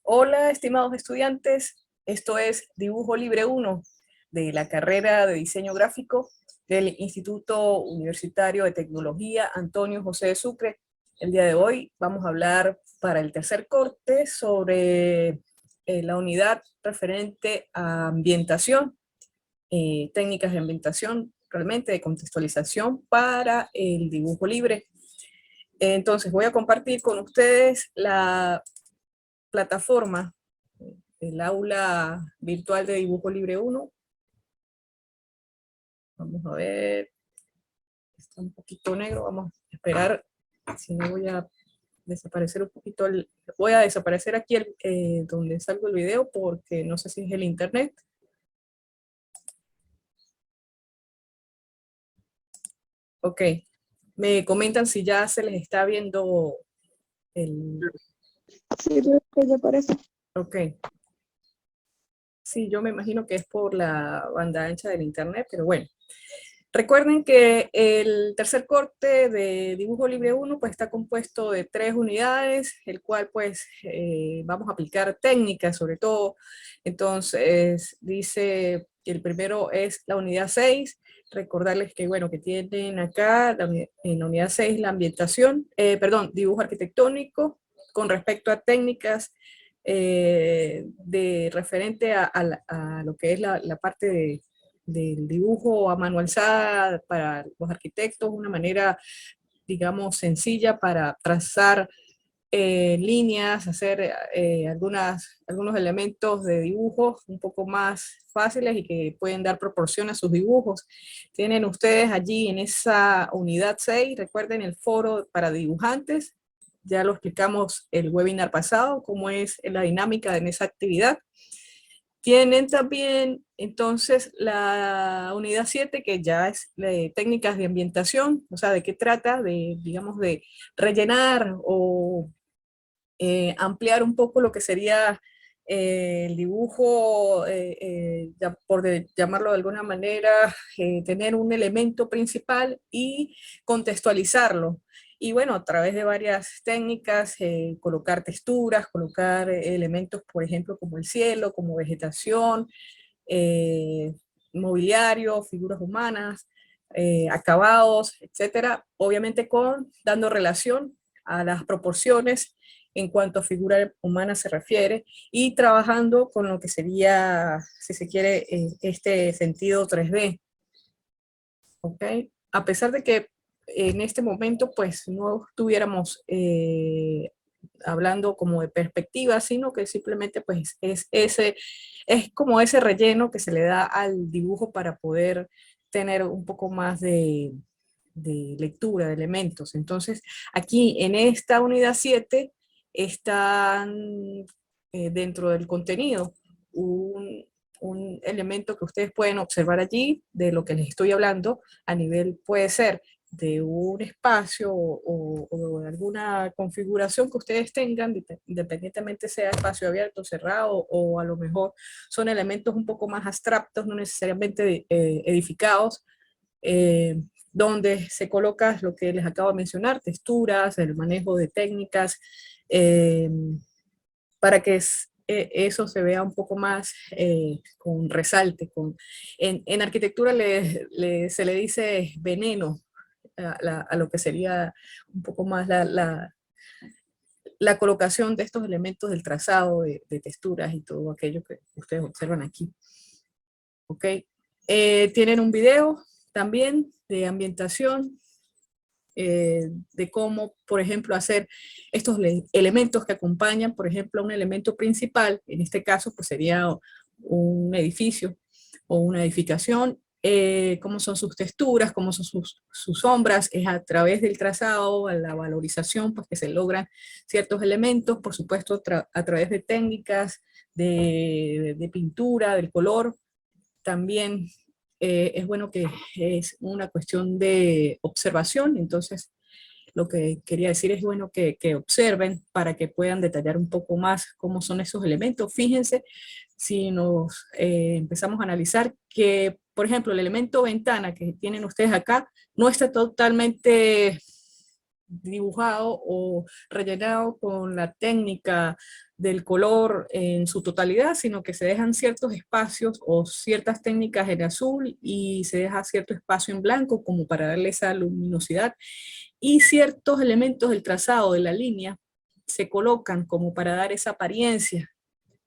Hola, estimados estudiantes. Esto es Dibujo Libre 1 de la carrera de Diseño Gráfico del Instituto Universitario de Tecnología Antonio José de Sucre. El día de hoy vamos a hablar para el tercer corte sobre la unidad referente a ambientación, técnicas de ambientación, realmente de contextualización para el dibujo libre. Entonces voy a compartir con ustedes la plataforma, el aula virtual de Dibujo Libre 1. Vamos a ver, está un poquito negro, vamos a esperar, si no voy a desaparecer un poquito, voy a desaparecer aquí donde salgo el video porque no sé si es el internet. Ok, me comentan si ya se les está viendo el... Sí, veo que ya aparece. Ok. Sí, yo me imagino que es por la banda ancha del internet, pero bueno. Recuerden que el tercer corte de Dibujo Libre 1 pues, está compuesto de 3 unidades, el cual pues vamos a aplicar técnicas sobre todo. Entonces dice que el primero es la unidad 6. Recordarles que bueno, que tienen acá en la unidad 6 la ambientación, dibujo arquitectónico con respecto a técnicas de referente a lo que es la parte del dibujo a mano alzada para los arquitectos, una manera, digamos, sencilla para trazar líneas, hacer algunos elementos de dibujo un poco más fáciles y que pueden dar proporción a sus dibujos. Tienen ustedes allí en esa unidad 6, recuerden el foro para dibujantes, ya lo explicamos el webinar pasado, cómo es la dinámica en esa actividad. Tienen también entonces la unidad 7 que ya es de técnicas de ambientación, o sea, de qué trata, de, digamos, de rellenar o ampliar un poco lo que sería el dibujo, llamarlo de alguna manera, tener un elemento principal y contextualizarlo. Y bueno, a través de varias técnicas, colocar texturas, colocar elementos, por ejemplo, como el cielo, como vegetación, eh, mobiliario, figuras humanas, acabados, etcétera, obviamente dando relación a las proporciones en cuanto a figura humana se refiere, y trabajando con lo que sería, si se quiere, este sentido 3D. ¿Ok? A pesar de que en este momento pues no estuviéramos hablando como de perspectiva, sino que simplemente pues es como ese relleno que se le da al dibujo para poder tener un poco más de lectura de elementos. Entonces, aquí en esta unidad 7 están dentro del contenido un elemento que ustedes pueden observar allí de lo que les estoy hablando a nivel, puede ser de un espacio o de alguna configuración que ustedes tengan, independientemente sea espacio abierto, cerrado, o a lo mejor son elementos un poco más abstractos, no necesariamente edificados, donde se coloca lo que les acabo de mencionar, texturas, el manejo de técnicas, eh, para que eso se vea un poco más con resalte. En arquitectura se le dice veneno a lo que sería un poco más la colocación de estos elementos del trazado, de texturas y todo aquello que ustedes observan aquí. ¿Ok? Tienen un video también de ambientación, de cómo, por ejemplo, hacer estos elementos que acompañan, por ejemplo, un elemento principal, en este caso, pues sería un edificio o una edificación, cómo son sus texturas, cómo son sus sombras, es a través del trazado, a la valorización, pues que se logran ciertos elementos, por supuesto, a través de técnicas de pintura, del color, también es bueno que es una cuestión de observación, entonces lo que quería decir es bueno que observen para que puedan detallar un poco más cómo son esos elementos. Fíjense, si nos empezamos a analizar que, por ejemplo, el elemento ventana que tienen ustedes acá no está totalmente dibujado o rellenado con la técnica del color en su totalidad, sino que se dejan ciertos espacios o ciertas técnicas en azul y se deja cierto espacio en blanco como para darle esa luminosidad, y ciertos elementos del trazado de la línea se colocan como para dar esa apariencia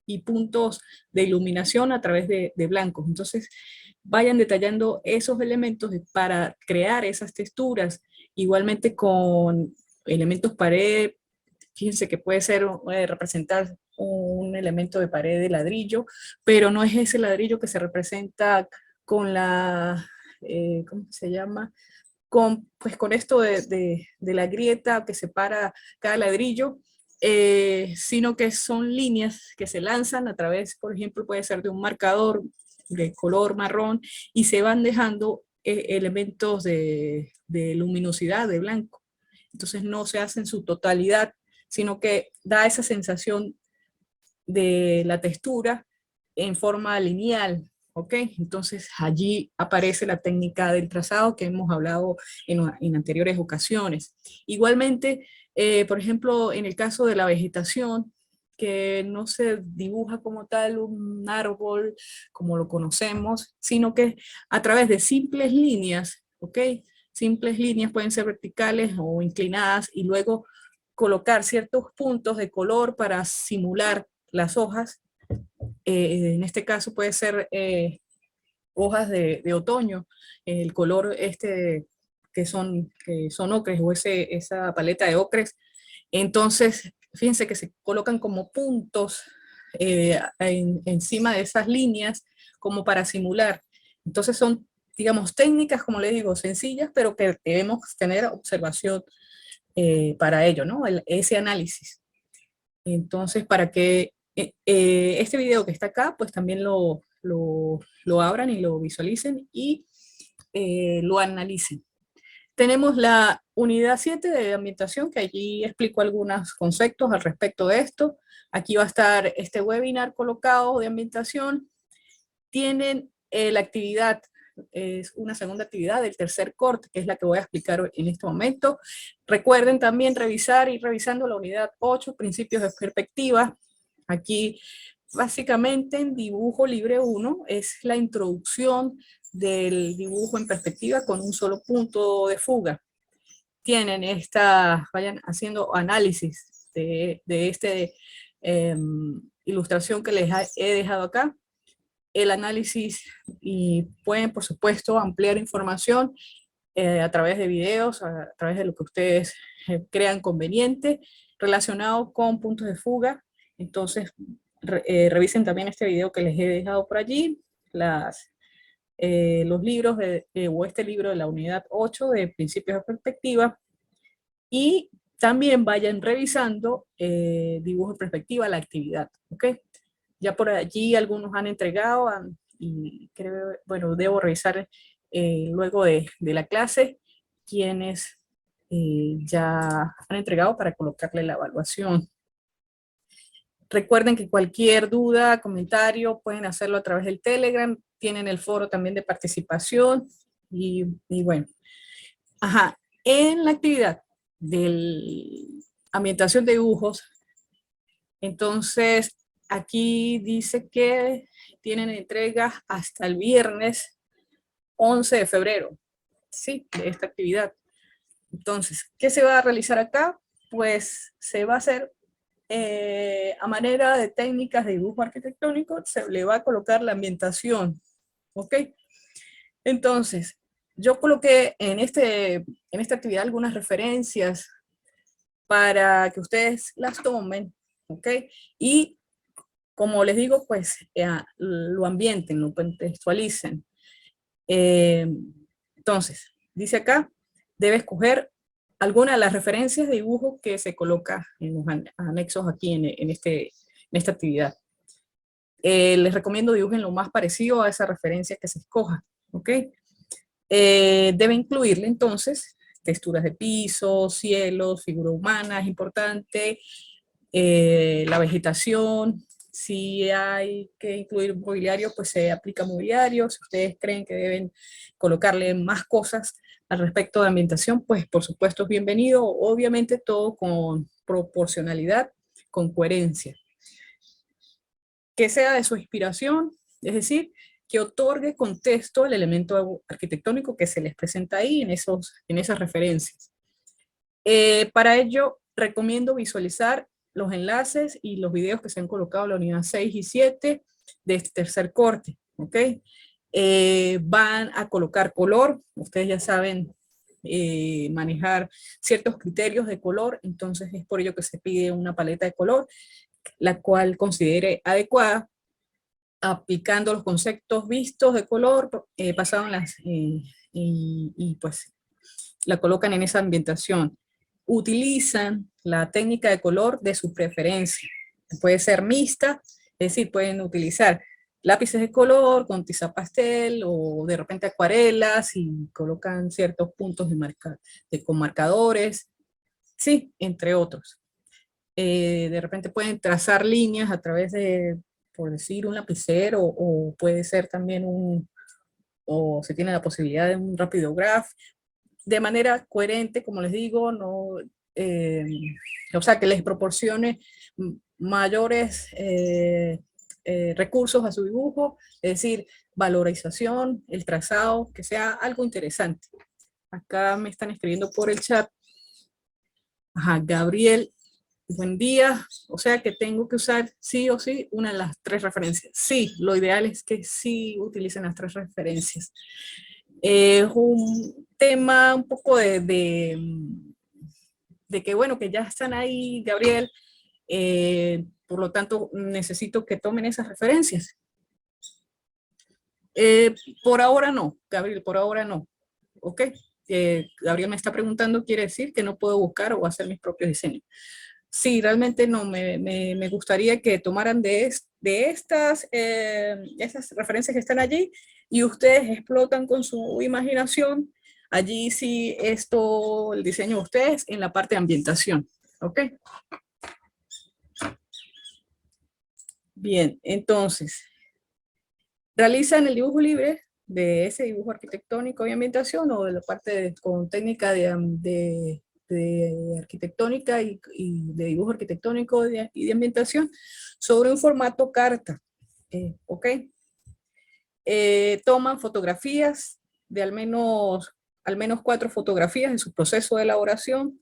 y puntos de iluminación a través de blancos. Entonces, vayan detallando esos elementos para crear esas texturas, igualmente con elementos pared. Fíjense que puede ser, representar un elemento de pared de ladrillo, pero no es ese ladrillo que se representa con la, ¿cómo se llama? Pues con esto de la grieta que separa cada ladrillo, sino que son líneas que se lanzan a través, por ejemplo, puede ser de un marcador de color marrón, y se van dejando elementos de luminosidad, de blanco. Entonces no se hace en su totalidad, sino que da esa sensación de la textura en forma lineal, ¿ok? Entonces allí aparece la técnica del trazado que hemos hablado en anteriores ocasiones. Igualmente, por ejemplo, en el caso de la vegetación, que no se dibuja como tal un árbol como lo conocemos, sino que a través de simples líneas, ¿ok? Simples líneas pueden ser verticales o inclinadas, y luego colocar ciertos puntos de color para simular las hojas. En este caso puede ser hojas de otoño, el color que son ocres, o esa paleta de ocres. Entonces, fíjense que se colocan como puntos encima de esas líneas como para simular. Entonces son, digamos, técnicas, como les digo, sencillas, pero que debemos tener observación para ello, ¿no? Ese análisis. Entonces, para que este video que está acá, pues también lo abran y lo visualicen y lo analicen. Tenemos la unidad 7 de ambientación, que allí explico algunos conceptos al respecto de esto. Aquí va a estar este webinar colocado de ambientación. Tienen la actividad, es una segunda actividad del tercer corte, que es la que voy a explicar en este momento. Recuerden también revisar y revisando la unidad 8, principios de perspectiva. Aquí, básicamente, en dibujo libre 1, es la introducción del dibujo en perspectiva con un solo punto de fuga. Tienen vayan haciendo análisis de este ilustración que les he dejado acá, el análisis, y pueden, por supuesto, ampliar información a través de videos, a través de lo que ustedes crean conveniente, relacionado con puntos de fuga. Entonces, revisen también este video que les he dejado por allí, los libros o este libro de la unidad 8 de principios de perspectiva, y también vayan revisando dibujo de perspectiva, la actividad, ¿ok? Ya por allí algunos han entregado, y creo, bueno, debo revisar luego de la clase quienes ya han entregado para colocarle la evaluación. Recuerden que cualquier duda, comentario, pueden hacerlo a través del Telegram, tienen el foro también de participación, y bueno. Ajá, en la actividad de ambientación de dibujos, entonces aquí dice que tienen entregas hasta el viernes 11 de febrero, sí, de esta actividad. Entonces, ¿qué se va a realizar acá? Pues se va a hacer a manera de técnicas de dibujo arquitectónico, se le va a colocar la ambientación, ¿ok? Entonces, yo coloqué en esta actividad algunas referencias para que ustedes las tomen, ¿ok? Y como les digo, pues lo ambienten, lo contextualicen. Entonces, dice acá, debe escoger alguna de las referencias de dibujo que se coloca en los anexos aquí en esta actividad. Les recomiendo dibujen lo más parecido a esa referencia que se escoja, ¿ok? Debe incluirle entonces texturas de piso, cielos, figura humana, es importante, la vegetación. Si hay que incluir mobiliario, pues se aplica mobiliario. Si ustedes creen que deben colocarle más cosas al respecto de ambientación, pues por supuesto es bienvenido, obviamente todo con proporcionalidad, con coherencia. que sea de su inspiración, es decir, que otorgue contexto al elemento arquitectónico que se les presenta ahí en esas referencias. Para ello, recomiendo visualizar los enlaces y los videos que se han colocado en la unidad 6 y 7 de este tercer corte, ¿ok? Van a colocar color, ustedes ya saben manejar ciertos criterios de color, entonces es por ello que se pide una paleta de color, la cual considere adecuada, aplicando los conceptos vistos de color, pasado en las, y pues la colocan en esa ambientación. Utilizan la técnica de color de su preferencia. Puede ser mixta, es decir, pueden utilizar lápices de color con tiza pastel o de repente acuarelas y colocan ciertos puntos con marcadores, sí, entre otros. De repente pueden trazar líneas a través de, por decir, un lapicero o puede ser también o se tiene la posibilidad de un rapidograph, de manera coherente, como les digo, no, o sea, que les proporcione mayores recursos a su dibujo, es decir, valorización, el trazado, que sea algo interesante. Acá me están escribiendo por el chat. Ajá, Gabriel, buen día. O sea que tengo que usar sí o sí una de las 3 referencias. Sí, lo ideal es que sí utilicen las 3 referencias. Es un tema un poco de que, bueno, que ya están ahí, Gabriel, por lo tanto, necesito que tomen esas referencias. Por ahora no, Gabriel, por ahora no, ¿ok? Gabriel me está preguntando, quiere decir que no puedo buscar o hacer mis propios diseños. Sí, realmente no, me gustaría que tomaran de estas referencias que están allí y ustedes explotan con su imaginación. Allí sí, el diseño de ustedes en la parte de ambientación, ¿ok? Bien, entonces, realizan el dibujo libre de ese dibujo arquitectónico y ambientación o de la parte con técnica de arquitectónica y de dibujo arquitectónico y de ambientación sobre un formato carta, ¿ok? Toman fotografías de al menos 4 fotografías en su proceso de elaboración.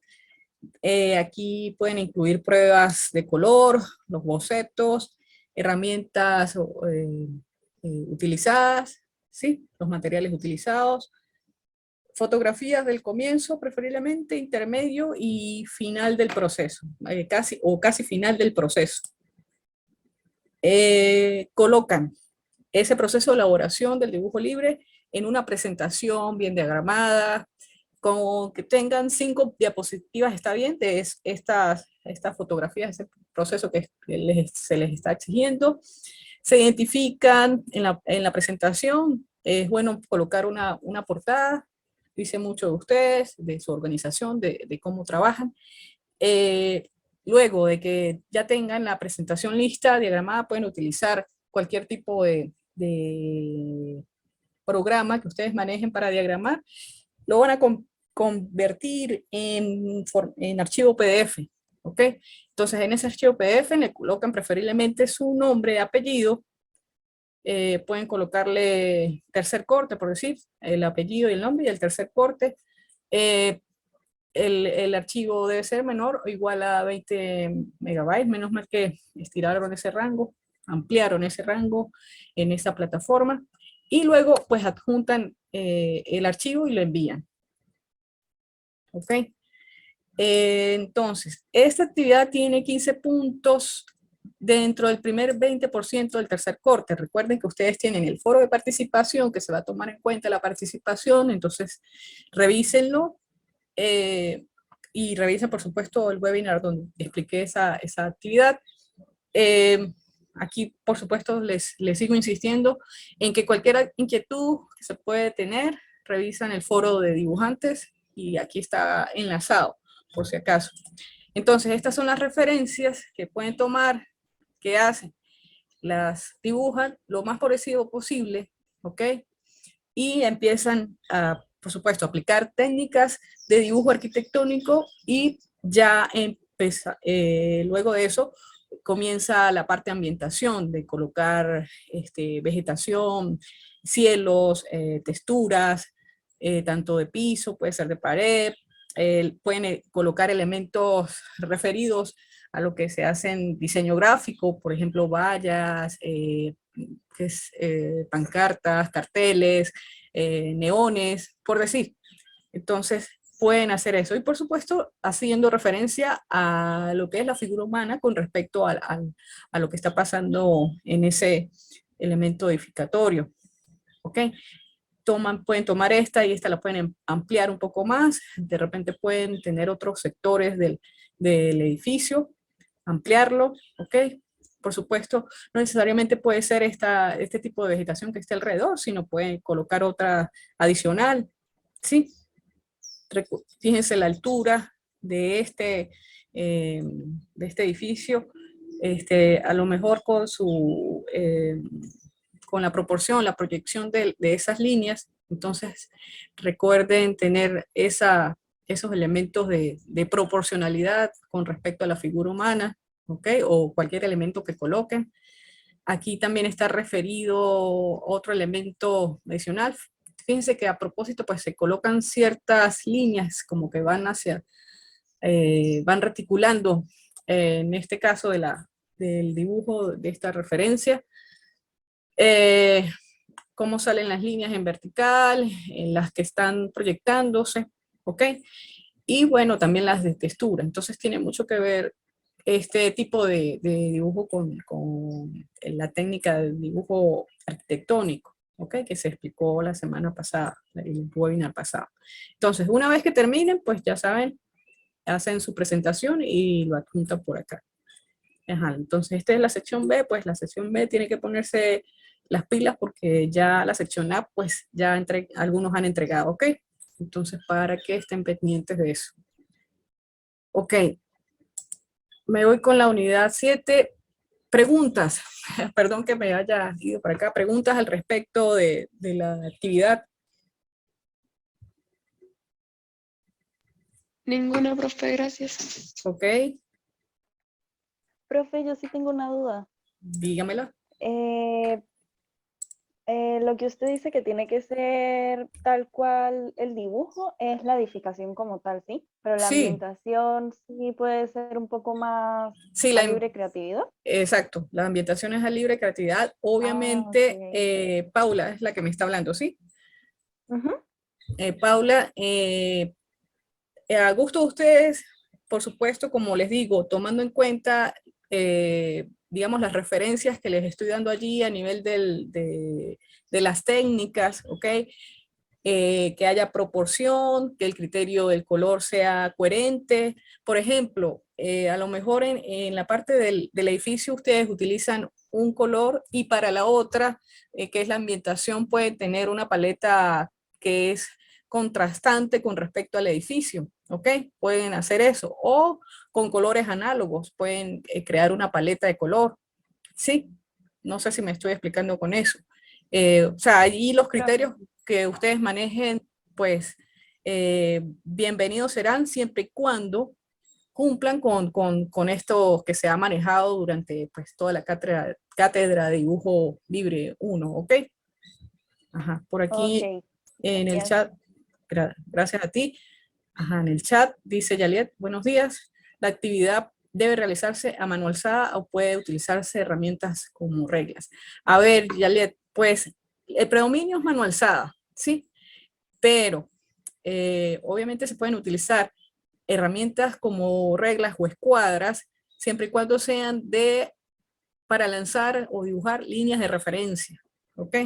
Aquí pueden incluir pruebas de color, los bocetos, herramientas utilizadas, ¿sí? Los materiales utilizados, fotografías del comienzo, preferiblemente, intermedio y final del proceso, casi final del proceso. Colocan ese proceso de elaboración del dibujo libre en una presentación bien diagramada, con que tengan 5 diapositivas, está bien, de estas fotografías, ese proceso que se les está exigiendo. Se identifican en la presentación, es bueno colocar una portada, dice mucho de ustedes, de su organización, de cómo trabajan. Luego de que ya tengan la presentación lista, diagramada, pueden utilizar cualquier tipo de programa que ustedes manejen para diagramar. Lo van a convertir en archivo PDF, ¿ok? Entonces en ese archivo PDF le colocan preferiblemente su nombre, apellido, pueden colocarle tercer corte, por decir, el apellido y el nombre y el tercer corte. El archivo debe ser menor o igual a 20 megabytes, menos mal que estiraron ese rango, ampliaron ese rango en esa plataforma, y luego pues adjuntan el archivo y lo envían. ¿Ok? Entonces, esta actividad tiene 15 puntos dentro del primer 20% del tercer corte. Recuerden que ustedes tienen el foro de participación, que se va a tomar en cuenta la participación, entonces revísenlo. Y revisen, por supuesto, el webinar donde expliqué esa actividad. Aquí, por supuesto, les sigo insistiendo en que cualquier inquietud que se puede tener, revisan el foro de dibujantes y aquí está enlazado, por si acaso. Entonces, estas son las referencias que pueden tomar, que hacen, las dibujan lo más parecido posible, ¿ok? Y empiezan a, por supuesto, aplicar técnicas de dibujo arquitectónico y ya luego de eso comienza la parte de ambientación, de colocar vegetación, cielos, texturas, tanto de piso, puede ser de pared, pueden colocar elementos referidos a lo que se hace en diseño gráfico, por ejemplo, vallas, pancartas, carteles, neones, por decir. Entonces, pueden hacer eso. Y por supuesto, haciendo referencia a lo que es la figura humana con respecto a lo que está pasando en ese elemento edificatorio. ¿Ok? Pueden tomar esta y esta la pueden ampliar un poco más. De repente pueden tener otros sectores del edificio, ampliarlo. ¿Ok? Por supuesto, no necesariamente puede ser este tipo de vegetación que esté alrededor, sino pueden colocar otra adicional. ¿Sí? Fíjense la altura de este edificio, a lo mejor con la proporción, la proyección de esas líneas. Entonces recuerden tener esos elementos de proporcionalidad con respecto a la figura humana, ¿ok? O cualquier elemento que coloquen. Aquí también está referido otro elemento adicional. Fíjense que a propósito pues se colocan ciertas líneas como que van van reticulando, en este caso del dibujo de esta referencia, cómo salen las líneas en vertical, en las que están proyectándose, ¿ok? Y bueno, también las de textura. Entonces tiene mucho que ver este tipo de dibujo con la técnica del dibujo arquitectónico, ¿ok? Que se explicó la semana pasada, el webinar pasado. Entonces, una vez que terminen, pues ya saben, hacen su presentación y lo adjuntan por acá. Ajá, entonces, esta es la sección B, pues la sección B tiene que ponerse las pilas porque ya la sección A, pues ya algunos han entregado, ¿ok? Entonces, para que estén pendientes de eso. Ok, me voy con la unidad 7. Preguntas, perdón que me haya ido para acá, preguntas al respecto de la actividad. Ninguna, profe, gracias. Ok, Profe, yo sí tengo una duda. dígamela. Eh, lo que usted dice que tiene que ser tal cual el dibujo es la edificación como tal, ¿sí? Pero la Sí, ambientación sí puede ser un poco más sí, a libre creatividad. exacto, la ambientación es a libre creatividad. Ah, Obviamente, ok. Paula es la que me está hablando, ¿sí? Ujú. Paula, a gusto de ustedes, por supuesto, como les digo, tomando en cuenta, digamos, las referencias que les estoy dando allí a nivel de las técnicas, ¿ok? Que haya proporción, que el criterio del color sea coherente. Por ejemplo, a lo mejor en la parte del edificio ustedes utilizan un color y para la otra, que es la ambientación, pueden tener una paleta que es contrastante con respecto al edificio, ¿ok? Pueden hacer eso. O con colores análogos, pueden crear una paleta de color, ¿sí? No sé si me estoy explicando con eso. O sea, allí los criterios que ustedes manejen, pues bienvenidos serán siempre y cuando cumplan con esto que se ha manejado durante pues, toda la cátedra de dibujo libre 1, ¿ok? Ajá, por aquí Ok, en el gracias. chat, gracias a ti. Ajá, en el chat dice Yaliet, buenos días. La actividad debe realizarse a mano alzada o puede utilizarse herramientas como reglas. A ver, Yaliet, pues el predominio es mano alzada, ¿sí? Pero obviamente se pueden utilizar herramientas como reglas o escuadras, siempre y cuando sean para lanzar o dibujar líneas de referencia, ¿ok?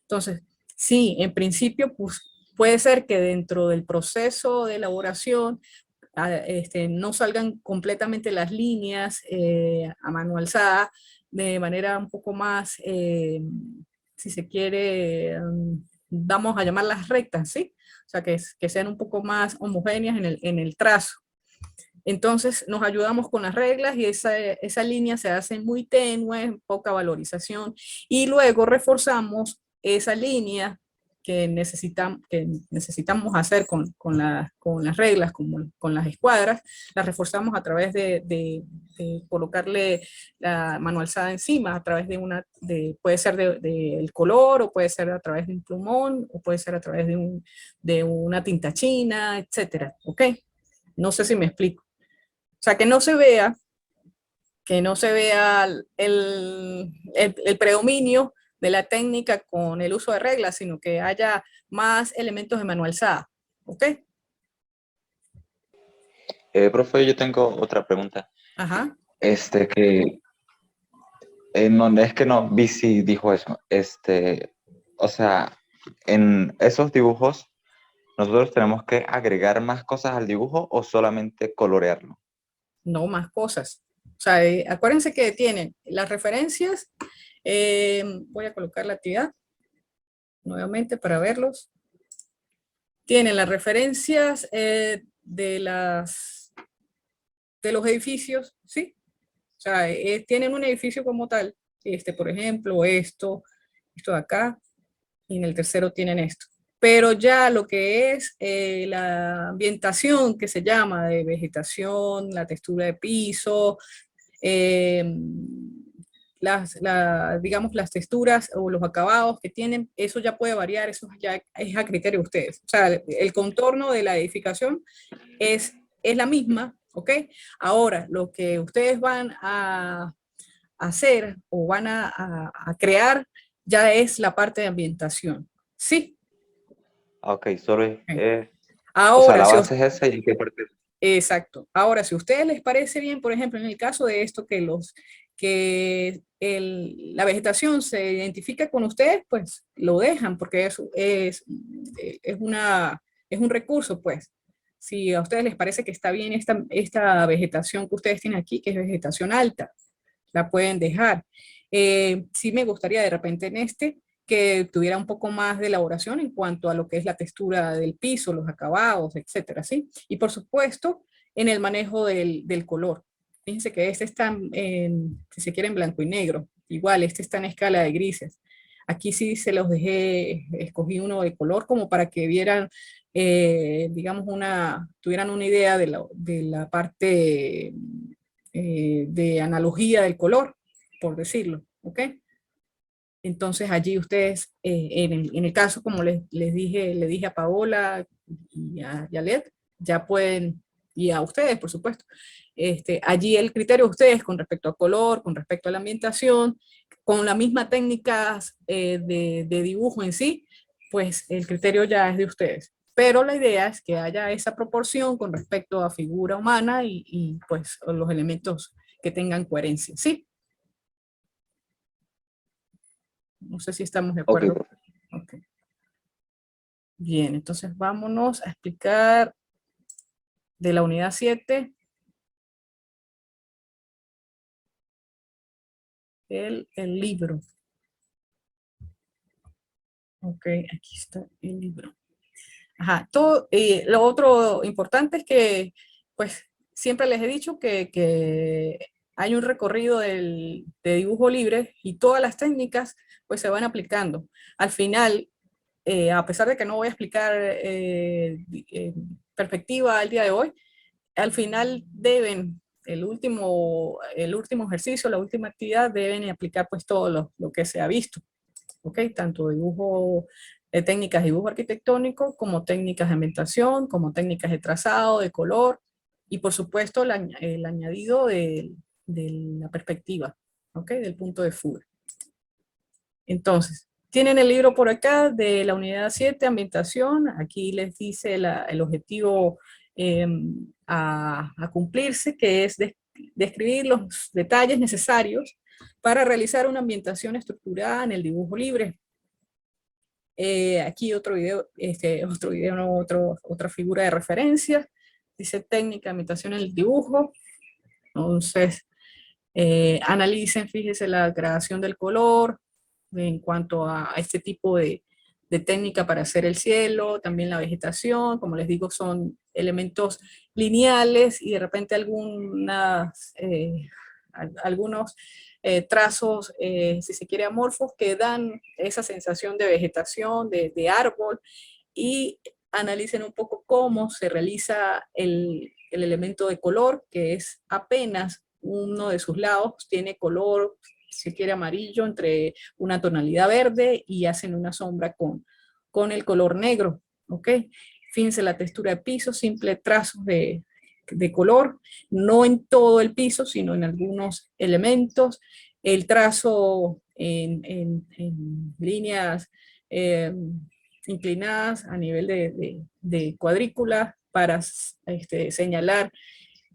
Entonces, sí, en principio, pues, puede ser que dentro del proceso de elaboración no salgan completamente las líneas a mano alzada, de manera un poco más, si se quiere, vamos a llamarlas rectas, ¿sí? O sea, que sean un poco más homogéneas en el trazo. Entonces nos ayudamos con las reglas y esa línea se hace muy tenue, poca valorización, y luego reforzamos esa línea que necesitamos hacer con las reglas, con las escuadras, las reforzamos a través de colocarle la mano alzada encima, a través puede ser del color, o puede ser a través de un plumón, o puede ser a través de una tinta china, etcétera, ¿ok? No sé si me explico. O sea, que no se vea el predominio de la técnica con el uso de reglas, sino que haya más elementos de mano alzada, ¿ok? Profe, yo tengo otra pregunta. Ajá. Que no, es que no vi si dijo eso. O sea, en esos dibujos, ¿nosotros tenemos que agregar más cosas al dibujo o solamente colorearlo? No más cosas. O sea, acuérdense que tienen las referencias. Voy a colocar la actividad nuevamente para verlos. Tienen las referencias de los edificios, ¿sí? O sea, tienen un edificio como tal, por ejemplo, esto de acá, y en el tercero tienen esto. Pero ya lo que es la ambientación, que se llama de vegetación, la textura de piso, eh, digamos, las texturas o los acabados que tienen, eso ya puede variar, eso ya es a criterio de ustedes. O sea, el contorno de la edificación es la misma, ¿ok? Ahora, lo que ustedes van a hacer o van a crear ya es la parte de ambientación, ¿sí? Ok, solo es... Ok. o sea, Ahora, la si base es esa y en qué parte... exacto. Ahora, si a ustedes les parece bien, por ejemplo, en el caso de esto, la vegetación se identifica con ustedes, pues lo dejan, porque es un recurso, pues. Si a ustedes les parece que está bien esta vegetación que ustedes tienen aquí, que es vegetación alta, la pueden dejar. Sí me gustaría de repente que tuviera un poco más de elaboración en cuanto a lo que es la textura del piso, los acabados, etcétera, ¿sí? Y por supuesto, en el manejo del color. Fíjense que este está, si se quiere, en blanco y negro. Igual, este está en escala de grises. Aquí sí se los dejé, escogí uno de color como para que vieran, digamos, tuvieran una idea de la parte de analogía del color, por decirlo, ¿ok? Entonces allí ustedes, en el caso, como les dije, le dije a Paola y a Led, ya pueden, y a ustedes, por supuesto, allí el criterio de ustedes con respecto a color, con respecto a la ambientación, con la misma técnica de dibujo en sí, pues el criterio ya es de ustedes. Pero la idea es que haya esa proporción con respecto a figura humana y pues los elementos que tengan coherencia, ¿sí? No sé si estamos de Ok, acuerdo. profe. Okay. Bien, entonces vámonos a explicar de la unidad 7 el libro. Ok, aquí está el libro. Ajá, lo otro importante es que, pues, siempre les he dicho que hay un recorrido de dibujo libre y todas las técnicas, pues, se van aplicando. Al final, a pesar de que no voy a explicar perspectiva al día de hoy, al final el último ejercicio, la última actividad, deben aplicar pues todo lo que se ha visto, ¿ok? Tanto técnicas de dibujo arquitectónico, como técnicas de ambientación, como técnicas de trazado, de color, y por supuesto el añadido de la perspectiva, ¿ok? Del punto de fuga. Entonces, tienen el libro por acá de la unidad 7, ambientación. Aquí les dice el objetivo a cumplirse, que es describir los detalles necesarios para realizar una ambientación estructurada en el dibujo libre. Aquí otro video, no, otra figura de referencia. Dice técnica de ambientación en el dibujo. Entonces, analicen, fíjense la gradación del color en cuanto a este tipo de técnica para hacer el cielo, también la vegetación, como les digo, son elementos lineales y de repente algunos trazos, si se quiere, amorfos, que dan esa sensación de vegetación, de árbol, y analicen un poco cómo se realiza el elemento de color, que es apenas uno de sus lados, tiene color, si se quiere, amarillo, entre una tonalidad verde, y hacen una sombra con el color negro, ¿ok? Fíjense la textura de piso, simple trazos de color, no en todo el piso, sino en algunos elementos, el trazo en líneas inclinadas a nivel de cuadrícula para señalar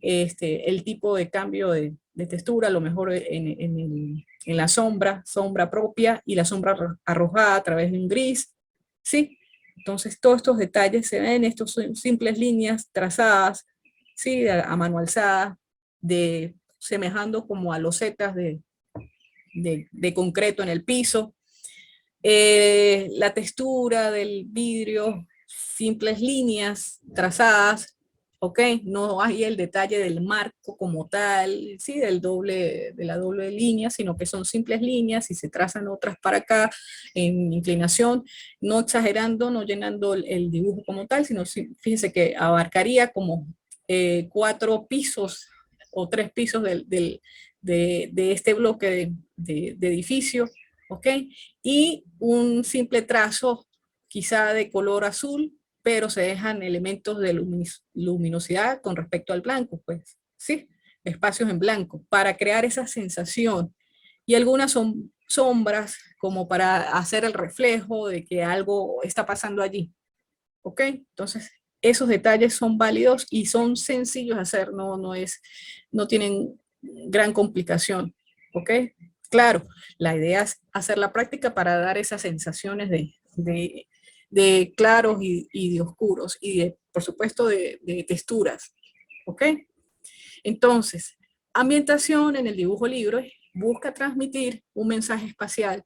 el tipo de cambio de textura, a lo mejor en la sombra propia, y la sombra arrojada a través de un gris, ¿sí? Entonces todos estos detalles se ven, estos son simples líneas trazadas, ¿sí? A mano alzada, semejando como a losetas de concreto en el piso. La textura del vidrio, simples líneas trazadas, ¿ok? No hay el detalle del marco como tal, ¿sí? De la doble línea, sino que son simples líneas y se trazan otras para acá en inclinación, no exagerando, no llenando el dibujo como tal, sino fíjense que abarcaría como 4 pisos o 3 pisos de este bloque de edificio, ¿ok? Y un simple trazo quizá de color azul, pero se dejan elementos de luminosidad con respecto al blanco, pues, ¿sí? Espacios en blanco, para crear esa sensación. Y algunas son sombras, como para hacer el reflejo de que algo está pasando allí, ¿ok? Entonces, esos detalles son válidos y son sencillos de hacer, no tienen gran complicación, ¿ok? Claro, la idea es hacer la práctica para dar esas sensaciones de claros y de oscuros, y por supuesto de texturas, ¿ok? Entonces, ambientación en el dibujo libre busca transmitir un mensaje espacial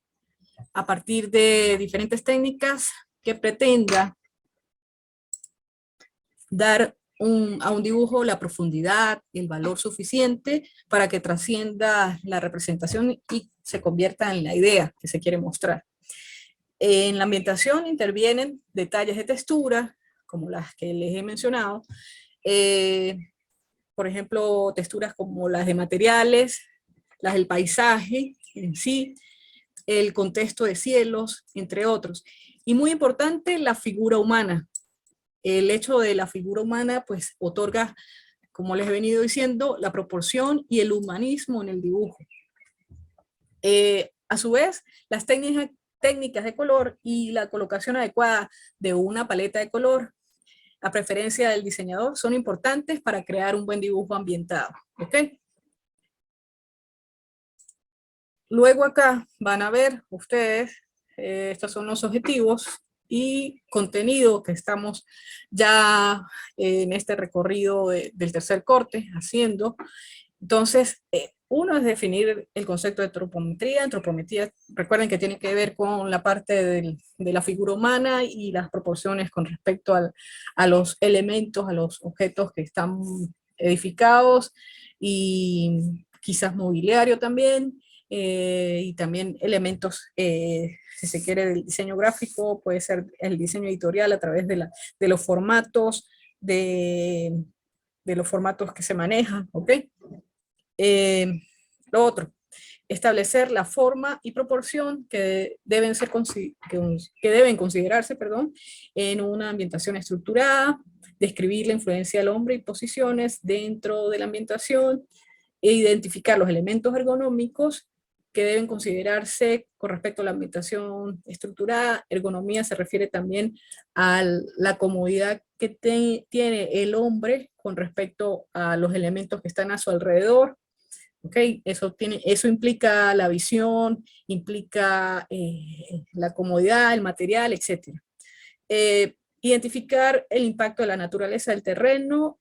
a partir de diferentes técnicas que pretenda dar a un dibujo la profundidad y el valor suficiente para que trascienda la representación y se convierta en la idea que se quiere mostrar. En la ambientación intervienen detalles de textura, como las que les he mencionado, por ejemplo, texturas como las de materiales, las del paisaje en sí, el contexto de cielos, entre otros. Y muy importante, la figura humana. El hecho de la figura humana pues otorga, como les he venido diciendo, la proporción y el humanismo en el dibujo. A su vez, las técnicas de color y la colocación adecuada de una paleta de color, a preferencia del diseñador, son importantes para crear un buen dibujo ambientado, ¿ok? Luego acá van a ver ustedes, estos son los objetivos y contenido que estamos ya en este recorrido del tercer corte haciendo. Entonces, uno es definir el concepto de antropometría. Antropometría, recuerden que tiene que ver con la parte de la figura humana y las proporciones con respecto a los elementos, a los objetos que están edificados, y quizás mobiliario también, y también elementos, si se quiere, del diseño gráfico, puede ser el diseño editorial a través de los formatos, de los formatos que se manejan, ¿ok? Lo otro, establecer la forma y proporción que deben considerarse, perdón, en una ambientación estructurada, describir la influencia del hombre y posiciones dentro de la ambientación, e identificar los elementos ergonómicos que deben considerarse con respecto a la ambientación estructurada. Ergonomía se refiere también a la comodidad que tiene el hombre con respecto a los elementos que están a su alrededor. ¿Okay? Eso implica la visión, implica la comodidad, el material, etc. Identificar el impacto de la naturaleza del terreno,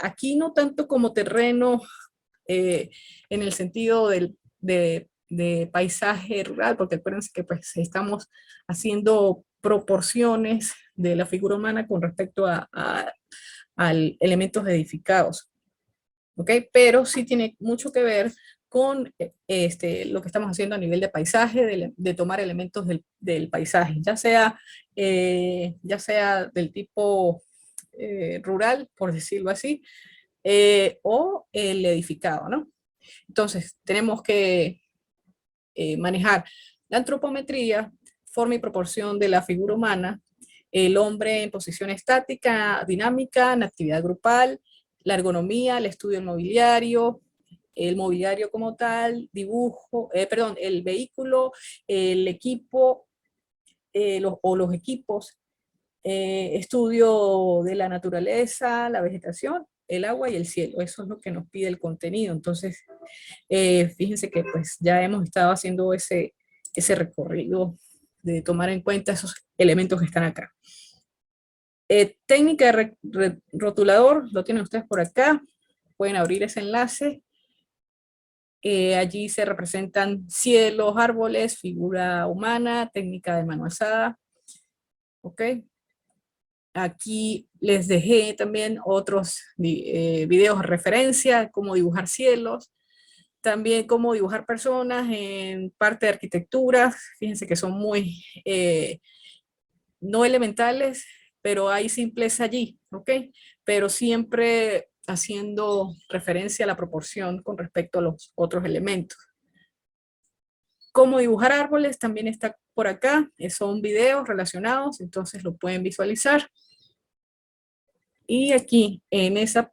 aquí no tanto como terreno en el sentido de paisaje rural, porque acuérdense que pues, estamos haciendo proporciones de la figura humana con respecto a elementos edificados. ¿Okay? Pero sí tiene mucho que ver con lo que estamos haciendo a nivel de paisaje, de tomar elementos del paisaje, ya sea del tipo rural, por decirlo así, o el edificado, ¿no? Entonces, tenemos que manejar la antropometría, forma y proporción de la figura humana, el hombre en posición estática, dinámica, en actividad grupal, la ergonomía, el estudio del mobiliario, el mobiliario como tal, dibujo, el vehículo, el equipo o los equipos, estudio de la naturaleza, la vegetación, el agua y el cielo. Eso es lo que nos pide el contenido. Entonces, fíjense que pues ya hemos estado haciendo ese recorrido de tomar en cuenta esos elementos que están acá. Técnica de rotulador, lo tienen ustedes por acá. Pueden abrir ese enlace. Allí se representan cielos, árboles, figura humana, técnica de mano alzada. ¿Ok? Aquí les dejé también otros videos de referencia, cómo dibujar cielos, también cómo dibujar personas en parte de arquitectura. Fíjense que son muy no elementales, pero hay simpleza allí, ¿ok? Pero siempre haciendo referencia a la proporción con respecto a los otros elementos. Cómo dibujar árboles también está por acá, son videos relacionados, entonces lo pueden visualizar. Y aquí, en esta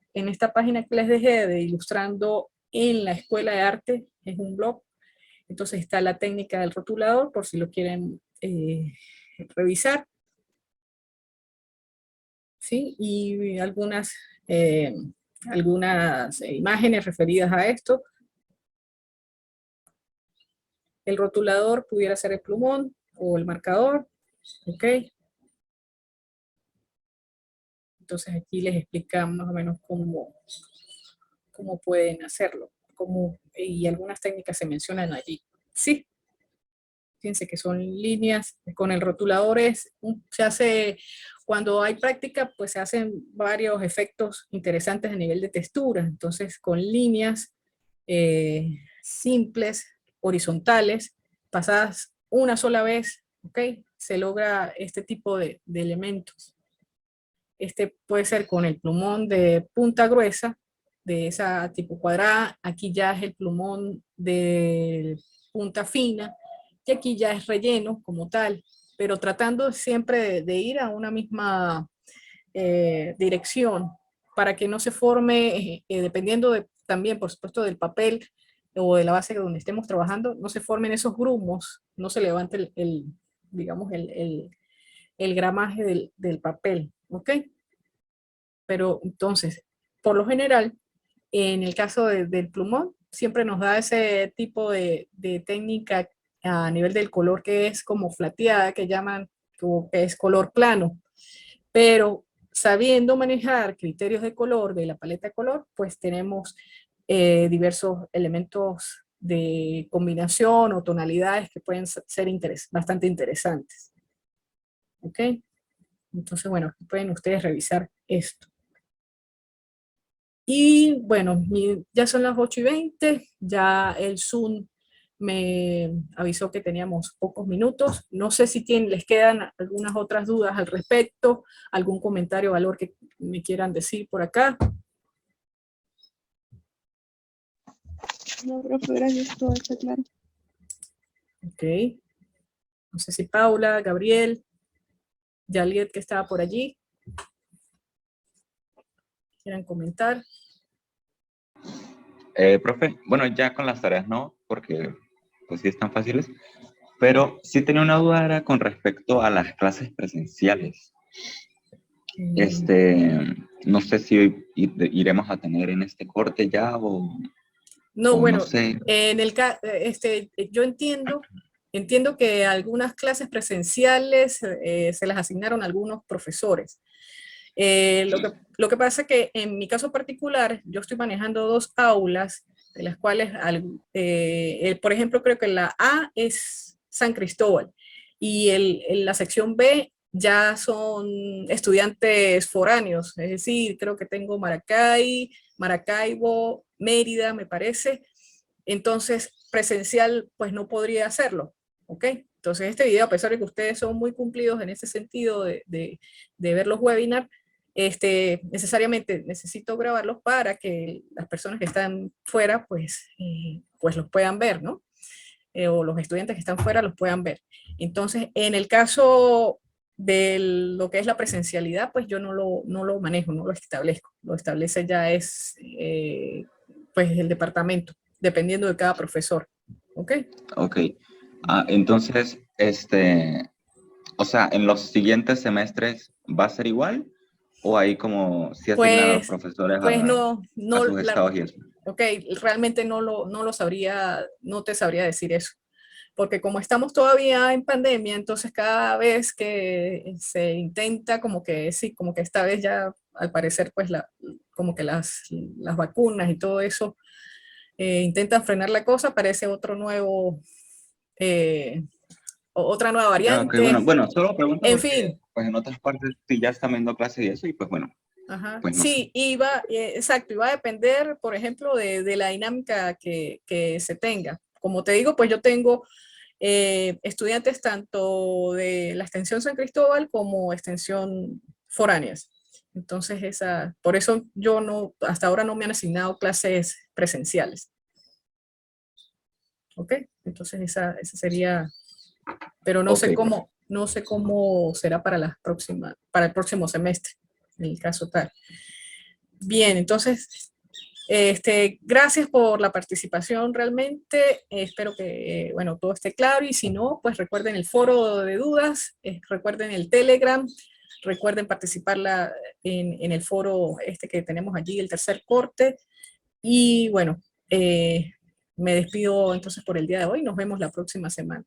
página que les dejé de Ilustrando en la Escuela de Arte, es un blog, entonces está la técnica del rotulador, por si lo quieren revisar. ¿Sí? Y algunas imágenes referidas a esto. El rotulador pudiera ser el plumón o el marcador, ¿ok? Entonces aquí les explica más o menos cómo pueden hacerlo, y algunas técnicas se mencionan allí. Sí, fíjense que son líneas, con el rotulador se hace, cuando hay práctica, pues se hacen varios efectos interesantes a nivel de textura, entonces con líneas simples, horizontales, pasadas una sola vez, ¿ok? Se logra este tipo de elementos. Este puede ser con el plumón de punta gruesa, de esa tipo cuadrada, aquí ya es el plumón de punta fina, y aquí ya es relleno como tal, pero tratando siempre de ir a una misma dirección, para que no se forme, dependiendo también, por supuesto, del papel o de la base donde estemos trabajando, no se formen esos grumos, no se levante digamos, el gramaje del papel, ¿ok? Pero entonces, por lo general, en el caso del plumón, siempre nos da ese tipo de técnica a nivel del color que es como flateada, que llaman, que es color plano. Pero sabiendo manejar criterios de color de la paleta de color, pues tenemos diversos elementos de combinación o tonalidades que pueden ser bastante interesantes. ¿Ok? Entonces, bueno, pueden ustedes revisar esto. Y bueno, ya son las 8:20, ya el Zoom me avisó que teníamos pocos minutos. No sé si les quedan algunas otras dudas al respecto, algún comentario o valor que me quieran decir por acá. No, profe, gracias, todo está claro. Ok. No sé si Paula, Gabriel, Yaliet, que estaba por allí, quieran comentar. Profe, bueno, ya con las tareas no, porque pues sí están fáciles, pero sí tenía una duda era con respecto a las clases presenciales. No sé si iremos a tener en este corte ya No, o bueno, no sé. yo entiendo que algunas clases presenciales se las asignaron a algunos profesores. Lo que pasa es que en mi caso particular, yo estoy manejando 2 aulas, de las cuales, por ejemplo, creo que la A es San Cristóbal, y la sección B ya son estudiantes foráneos, es decir, creo que tengo Maracaibo, Mérida, me parece, entonces presencial pues no podría hacerlo, ¿ok? Entonces este video, a pesar de que ustedes son muy cumplidos en ese sentido de ver los webinars, necesariamente necesito grabarlos para que las personas que están fuera pues los puedan ver, ¿no? O los estudiantes que están fuera los puedan ver. Entonces, en el caso de lo que es la presencialidad, pues yo no lo manejo, no lo establezco. Lo establece ya pues el departamento, dependiendo de cada profesor. ¿Ok? Ok. Entonces, o sea, ¿en los siguientes semestres va a ser igual? ¿O ahí como si asignan a los profesores pues a sus estados y eso? Ok, realmente no lo sabría, no te sabría decir eso. Porque como estamos todavía en pandemia, entonces cada vez que se intenta, como que sí, como que esta vez ya al parecer pues como que las vacunas y todo eso intentan frenar la cosa, aparece otra nueva Ok, variante, bueno, solo pregunto en porque fin. pues en otras partes sí ya están viendo clases y eso, y pues bueno, Ajá. pues no sé. Sí, exacto, iba a depender, por ejemplo, de la dinámica que se tenga. Como te digo, pues yo tengo estudiantes tanto de la extensión San Cristóbal como extensión foráneas. Entonces, por eso hasta ahora no me han asignado clases presenciales. ¿Ok? Entonces esa sería, pero no sé cómo será para el próximo semestre, en el caso tal. Bien, entonces, gracias por la participación realmente. Espero que, bueno, todo esté claro y si no, pues recuerden el foro de dudas, recuerden el Telegram, recuerden participar en el foro que tenemos allí, el tercer corte. Y bueno, me despido entonces por el día de hoy. Nos vemos la próxima semana.